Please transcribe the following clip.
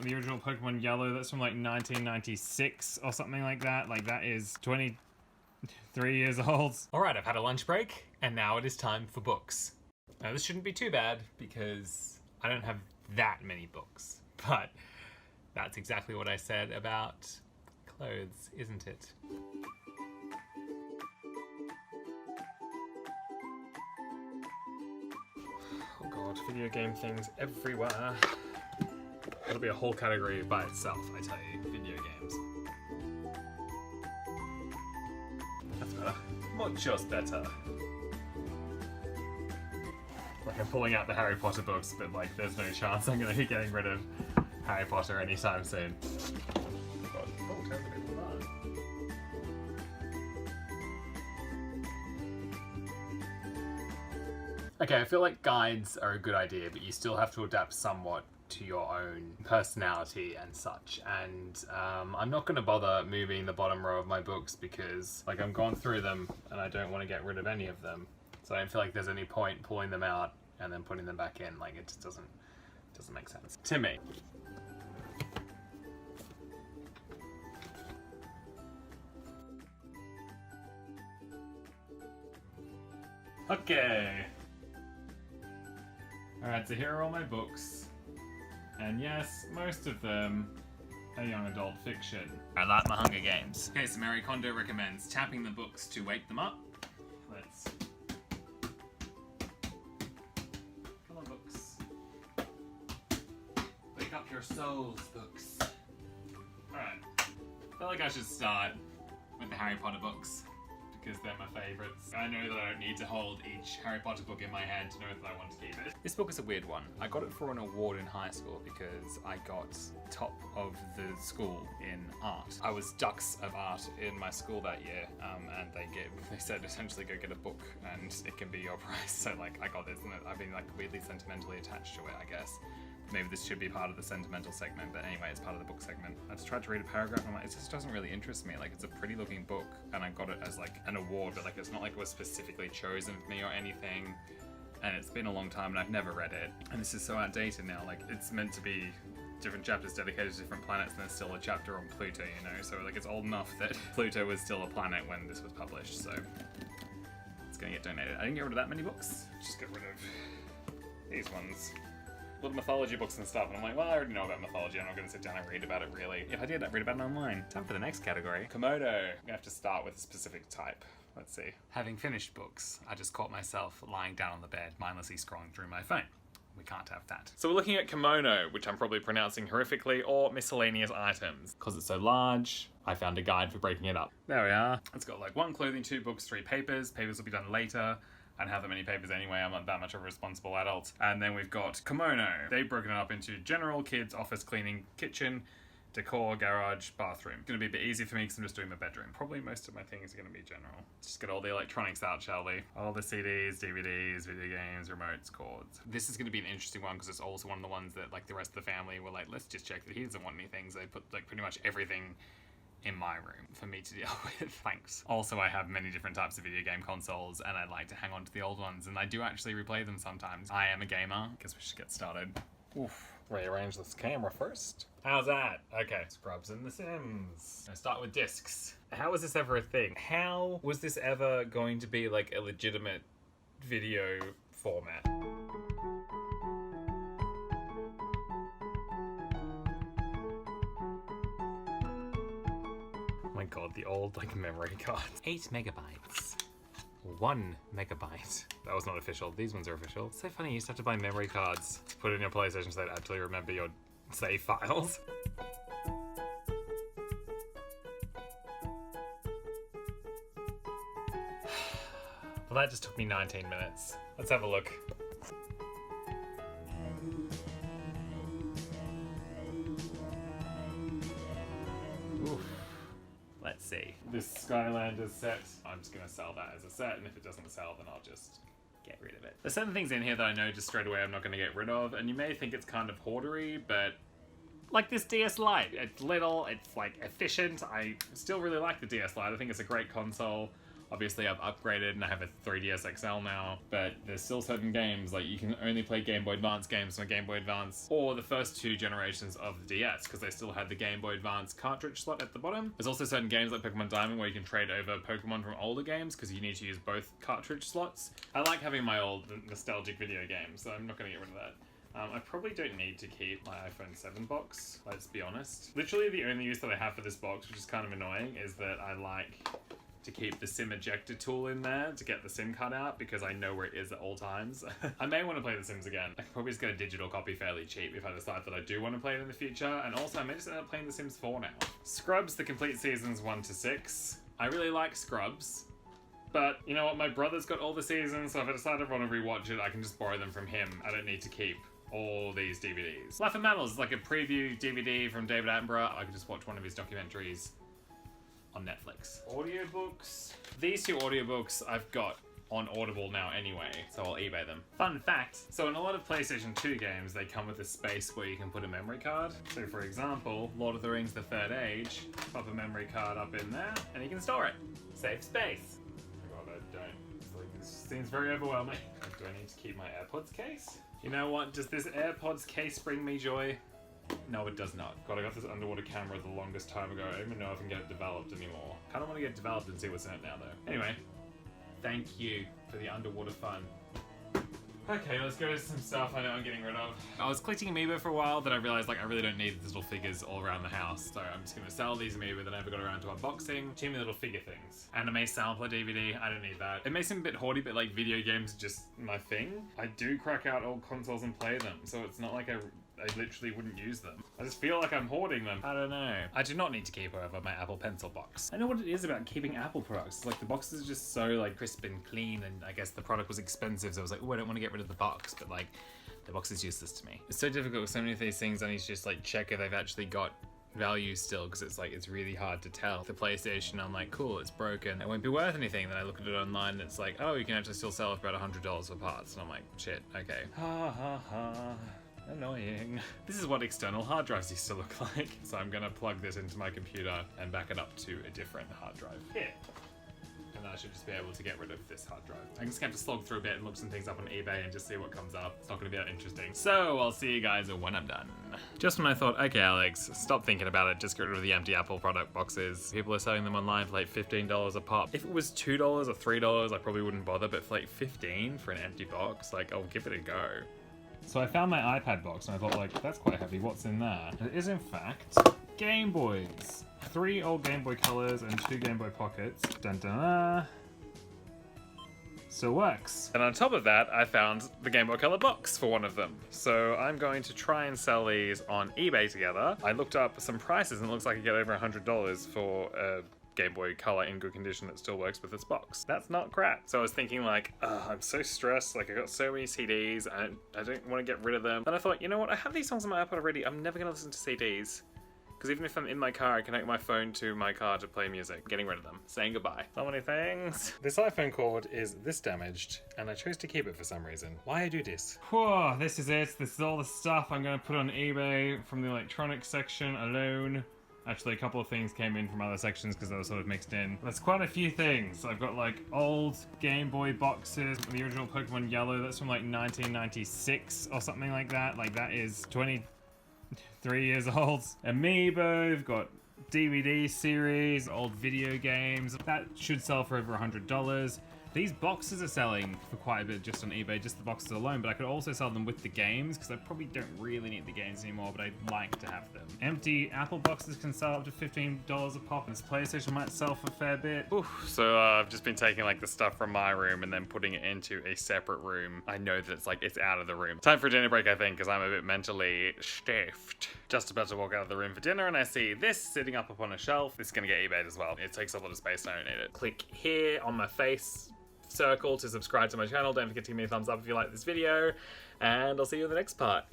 The original Pokemon Yellow, that's from like 1996 or something like that. Like that is 23 years old. Alright, I've had a lunch break and now it is time for books. Now this shouldn't be too bad because I don't have that many books, but that's exactly what I said about clothes, isn't it? Oh god, video game things everywhere. It'll be a whole category by itself, I tell you, video games. That's better. Muchos better. Like I'm pulling out the Harry Potter books, but like there's no chance I'm gonna be getting rid of Harry Potter anytime soon. God. Oh, terrible people are. Okay, I feel like guides are a good idea, but you still have to adapt somewhat to your own personality and such. And I'm not going to bother moving the bottom row of my books because like I'm going through them and I don't want to get rid of any of them. So I don't feel like there's any point pulling them out and then putting them back in. Like it just doesn't make sense to me. Okay. Alright, so here are all my books. And yes, most of them are young adult fiction. I like my Hunger Games. Okay, so Marie Kondo recommends tapping the books to wake them up. Let's... Come on, books. Wake up your souls, books. Alright. I feel like I should start with the Harry Potter books, because they're my favourites. I know that I don't need to hold each Harry Potter book in my hand to know that I want to keep it. This book is a weird one. I got it for an award in high school because I got top of the school in art. I was dux of art in my school that year, and they said essentially go get a book and it can be your prize. So like I got this and I've been like weirdly sentimentally attached to it, I guess. Maybe this should be part of the sentimental segment, but anyway, it's part of the book segment. I just tried to read a paragraph and I'm like, it just doesn't really interest me. Like, it's a pretty looking book and I got it as like an award, but like it's not like it was specifically chosen for me or anything. And it's been a long time and I've never read it. And this is so outdated now. Like, it's meant to be different chapters dedicated to different planets and there's still a chapter on Pluto, you know? So like it's old enough that Pluto was still a planet when this was published, so it's gonna get donated. I didn't get rid of that many books, just get rid of these ones. All the mythology books and stuff, and I'm like, well, I already know about mythology, I'm not going to sit down and read about it really. If I did, I'd read about it online. Time for the next category. Komodo. I'm going to have to start with a specific type. Let's see. Having finished books, I just caught myself lying down on the bed, mindlessly scrolling through my phone. We can't have that. So we're looking at Komono, which I'm probably pronouncing horrifically, or miscellaneous items. Because it's so large, I found a guide for breaking it up. There we are. It's got like 1 clothing, 2 books, 3 papers. Papers will be done later. I don't have that many papers anyway, I'm not that much of a responsible adult. And then we've got Komono. They've broken it up into general, kids, office, cleaning, kitchen, decor, garage, bathroom. It's gonna be a bit easy for me because I'm just doing my bedroom. Probably most of my things are gonna be general. Let's just get all the electronics out, shall we? All the CDs, DVDs, video games, remotes, cords. This is gonna be an interesting one because it's also one of the ones that like the rest of the family were like, let's just check that he doesn't want any things. They put like pretty much everything in my room for me to deal with. Thanks. Also, I have many different types of video game consoles and I like to hang on to the old ones and I do actually replay them sometimes. I am a gamer. Guess we should get started. Oof. Rearrange this camera first. How's that? Okay. Scrubs and The Sims. I start with discs. How was this ever a thing? How was this ever going to be like a legitimate video format? God, the old like memory cards. 8 megabytes. 1 megabyte. That was not official. These ones are official. It's so funny, you used to have to buy memory cards to put in your PlayStation so they'd actually remember your save files. Well, that just took me 19 minutes. Let's have a look. Oof. Let's see. This Skylanders set, I'm just gonna sell that as a set, and if it doesn't sell, then I'll just get rid of it. There's certain things in here that I know just straight away I'm not gonna get rid of, and you may think it's kind of hoardery, but like this DS Lite. It's little, it's like efficient. I still really like the DS Lite. I think it's a great console. Obviously I've upgraded and I have a 3DS XL now, but there's still certain games, like you can only play Game Boy Advance games on Game Boy Advance or the first 2 generations of the DS, because they still had the Game Boy Advance cartridge slot at the bottom. There's also certain games like Pokemon Diamond where you can trade over Pokemon from older games because you need to use both cartridge slots. I like having my old nostalgic video games, so I'm not going to get rid of that. I probably don't need to keep my iPhone 7 box, let's be honest. Literally the only use that I have for this box, which is kind of annoying, is that I like to keep the SIM ejector tool in there to get the SIM card out because I know where it is at all times. I may want to play The Sims again. I could probably just get a digital copy fairly cheap if I decide that I do want to play it in the future, and also I may just end up playing The Sims 4 now. Scrubs, the complete seasons 1 to 6. I really like Scrubs, but you know what, my brother's got all the seasons, so if I decide I want to rewatch it, I can just borrow them from him. I don't need to keep all these DVDs. Life of Mammals is like a preview DVD from David Attenborough. I could just watch one of his documentaries on Netflix. Audiobooks. These 2 audiobooks I've got on Audible now anyway, so I'll eBay them. Fun fact, so in a lot of PlayStation 2 games, they come with a space where you can put a memory card. So for example, Lord of the Rings The Third Age, pop a memory card up in there, and you can store it. Save space. Oh my god, I don't. It's like, this seems very overwhelming. Do I need to keep my AirPods case? You know what, does this AirPods case bring me joy? No, it does not. God, I got this underwater camera the longest time ago. I don't even know if I can get it developed anymore. Kind of want to get it developed and see what's in it now, though. Anyway, thank you for the underwater fun. Okay, let's go to some stuff I know I'm getting rid of. I was collecting Amiibo for a while, then I realized like I really don't need these little figures all around the house. So I'm just gonna sell these Amiibo that I never got around to unboxing. Too many little figure things. Anime sampler DVD, I don't need that. It may seem a bit hoardy, but like video games are just my thing. I do crack out old consoles and play them, so it's not like I literally wouldn't use them. I just feel like I'm hoarding them. I don't know. I do not need to keep, however, my Apple Pencil box. I know what it is about keeping Apple products. Like the boxes are just so like crisp and clean, and I guess the product was expensive, so I was like, oh, I don't want to get rid of the box, but like the box is useless to me. It's so difficult with so many of these things. I need to just like check if they've actually got value still, because it's like it's really hard to tell. The PlayStation, I'm like, cool, it's broken, it won't be worth anything. Then I look at it online and it's like, oh, you can actually still sell it for about $100 for parts, and I'm like, shit, okay. Ha ha ha. Annoying. This is what external hard drives used to look like. So I'm gonna plug this into my computer and back it up to a different hard drive here. And then I should just be able to get rid of this hard drive. I'm just gonna have to slog through a bit and look some things up on eBay and just see what comes up. It's not gonna be that interesting. So I'll see you guys when I'm done. Just when I thought, okay Alex, stop thinking about it, just get rid of the empty Apple product boxes. People are selling them online for like $15 a pop. If it was $2 or $3, I probably wouldn't bother, but for like $15 for an empty box, like I'll give it a go. So I found my iPad box and I thought, like, that's quite heavy. What's in there? It is, in fact, Game Boys. 3 old Game Boy Colors and 2 Game Boy Pockets. Dun dun dun. Still works. And on top of that, I found the Game Boy Color box for one of them. So I'm going to try and sell these on eBay together. I looked up some prices and it looks like I get over $100 for a Game Boy Color in good condition that still works with this box. That's not crap. So I was thinking like, I'm so stressed, like I got so many CDs and I don't want to get rid of them. And I thought, you know what, I have these songs on my iPod already, I'm never gonna listen to CDs. Because even if I'm in my car, I connect my phone to my car to play music. Getting rid of them. Saying goodbye. So many things. This iPhone cord is this damaged, and I chose to keep it for some reason. Why I do this? Whoa, this is it. This is all the stuff I'm gonna put on eBay from the electronics section alone. Actually, a couple of things came in from other sections because they were sort of mixed in. There's quite a few things. I've got like old Game Boy boxes, the original Pokemon Yellow, that's from like 1996 or something like that. Like that is 23 years old. Amiibo, we've got DVD series, old video games. That should sell for over $100. These boxes are selling for quite a bit just on eBay, just the boxes alone, but I could also sell them with the games because I probably don't really need the games anymore, but I'd like to have them. Empty Apple boxes can sell up to $15 a pop, and this PlayStation might sell for a fair bit. Oof. So I've just been taking like the stuff from my room and then putting it into a separate room. I know that it's out of the room. Time for a dinner break, I think, because I'm a bit mentally stiffed. Just about to walk out of the room for dinner and I see this sitting up on a shelf. This is gonna get eBayed as well. It takes a lot of space, I don't need it. Click here on my face circle to subscribe to my channel. Don't forget to give me a thumbs up if you like this video, and I'll see you in the next part.